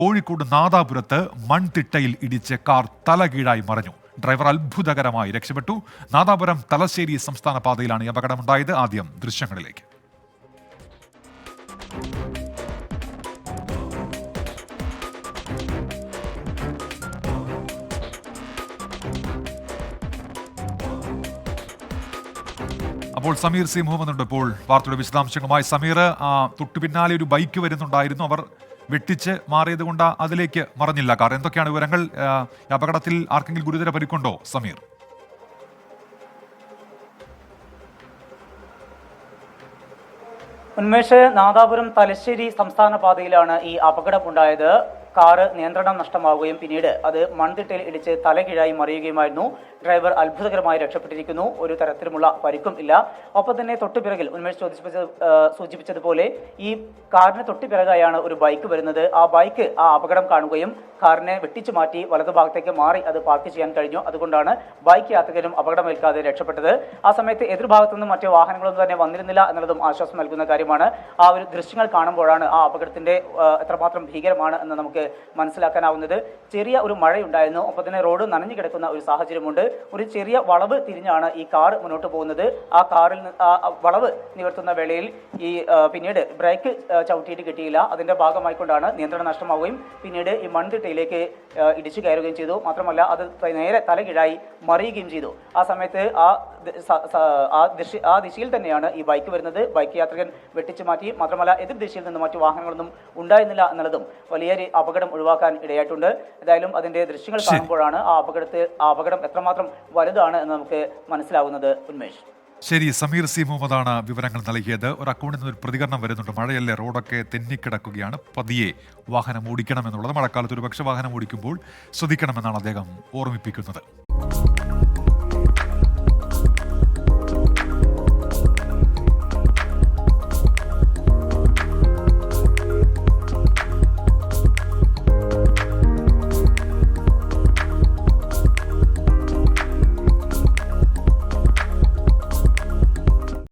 കോഴിക്കോട് നാദാപുരത്ത് മൺതിട്ടയിൽ ഇടിച്ച് കാർ തലകീഴായി മറിഞ്ഞു. ഡ്രൈവർ അത്ഭുതകരമായി രക്ഷപ്പെട്ടു. നാദാപുരം തലശ്ശേരി സംസ്ഥാന പാതയിലാണ് ഈ അപകടമുണ്ടായത്. ആദ്യം ദൃശ്യങ്ങളിലേക്ക്. അപ്പോൾ സമീർ സി മുഹമ്മദ് ഉണ്ട് ഇപ്പോൾ വാർത്തയുടെ വിശദാംശങ്ങളുമായി. സമീർ, തൊട്ടു പിന്നാലെ ഒരു ബൈക്ക് വരുന്നുണ്ടായിരുന്നു. അവർ വെട്ടിച്ച് മാറിയത് കൊണ്ട് അതിലേക്ക് മറിഞ്ഞില്ല കാർ. എന്തൊക്കെയാണ് വിവരങ്ങൾ? അപകടത്തിൽ ആർക്കെങ്കിലും ഗുരുതര പരിക്കുണ്ടോ സമീർ? ഉന്മേഷ്, നാദാപുരം തലശ്ശേരി സംസ്ഥാന പാതയിലാണ് ഈ അപകടമുണ്ടായത്. കാറ് നിയന്ത്രണം നഷ്ടമാവുകയും പിന്നീട് അത് മൺതിട്ടയിൽ ഇടിച്ച് തലകീഴായി മറിയുകയുമായിരുന്നു. ഡ്രൈവർ അത്ഭുതകരമായി രക്ഷപ്പെട്ടിരിക്കുന്നു. ഒരു തരത്തിലുമുള്ള പരിക്കും ഇല്ല. ഒപ്പം തന്നെ തൊട്ടുപിറകിൽ ഉന്മേഷ് സൂചിപ്പിച്ചതുപോലെ ഈ കാറിന് തൊട്ടുപിറകായാണ് ഒരു ബൈക്ക് വരുന്നത്. ആ ബൈക്ക് ആ അപകടം കാണുകയും കാറിനെ വെട്ടിച്ചു മാറ്റി വലതുഭാഗത്തേക്ക് മാറി അത് പാർക്ക് ചെയ്യാൻ കഴിഞ്ഞു. അതുകൊണ്ടാണ് ബൈക്ക് യാത്രികരും അപകടമേൽക്കാതെ രക്ഷപ്പെട്ടത്. ആ സമയത്ത് എതിർഭാഗത്തു നിന്നും മറ്റു വാഹനങ്ങളൊന്നും തന്നെ വന്നിരുന്നില്ല എന്നുള്ളതും ആശ്വാസം നൽകുന്ന കാര്യമാണ്. ആ ഒരു ദൃശ്യങ്ങൾ കാണുമ്പോഴാണ് ആ അപകടത്തിന്റെ എത്രമാത്രം ഭീകരമാണ് എന്ന് നമുക്ക് മനസ്സിലാക്കാനാവുന്നത്. ചെറിയ ഒരു മഴയുണ്ടായിരുന്നു. ഒപ്പം തന്നെ റോഡ് നനഞ്ഞു കിടക്കുന്ന ഒരു സാഹചര്യമുണ്ട്. ഒരു ചെറിയ വളവ് തിരിഞ്ഞാണ് ഈ കാർ മുന്നോട്ട് പോകുന്നത്. ആ കാറിൽ വളവ് നിവർത്തുന്ന വേളയിൽ പിന്നീട് ബ്രേക്ക് ചവിട്ടിയിട്ട് കിട്ടിയില്ല. അതിന്റെ ഭാഗമായിക്കൊണ്ടാണ് നിയന്ത്രണം നഷ്ടമാവുകയും പിന്നീട് ഈ മൺതിട്ടയിലേക്ക് ഇടിച്ചു കയറുകയും ചെയ്തു. മാത്രമല്ല അത് നേരെ തലകീഴായി മറിയുകയും ചെയ്തു. ആ സമയത്ത് ആ ദിശയിൽ തന്നെയാണ് ഈ ബൈക്ക് വരുന്നത്. ബൈക്ക് യാത്രികൻ വെട്ടിച്ചു മാറ്റി. മാത്രമല്ല എതിർ ദിശയിൽ നിന്ന് മറ്റു വാഹനങ്ങളൊന്നും ഉണ്ടായിരുന്നില്ല എന്നുള്ളതും വലിയൊരു അപകടം ഒഴിവാക്കാൻ ഇടയായിട്ടുണ്ട്. ഏതായാലും അതിന്റെ ദൃശ്യങ്ങൾ കാണുമ്പോഴാണ് ആ അപകടം എത്രമാത്രം വലുതാണ് എന്ന് നമുക്ക് മനസ്സിലാവുന്നത്. ഉന്മേഷ്, ശരി. സമീർ സി മുഹമ്മദാണ് വിവരങ്ങൾ നൽകിയത്. ഒരു അക്കൗണ്ടിൽ നിന്ന് ഒരു പ്രതികരണം വരുന്നുണ്ട്. മഴയല്ലേ, റോഡൊക്കെ തെന്നിക്കിടക്കുകയാണ്, പതിയെ വാഹനം ഓടിക്കണമെന്നുള്ളത്. മഴക്കാലത്ത് ഒരുപക്ഷെ വാഹനം ഓടിക്കുമ്പോൾ ശ്രദ്ധിക്കണമെന്നാണ് അദ്ദേഹം ഓർമ്മിപ്പിക്കുന്നത്.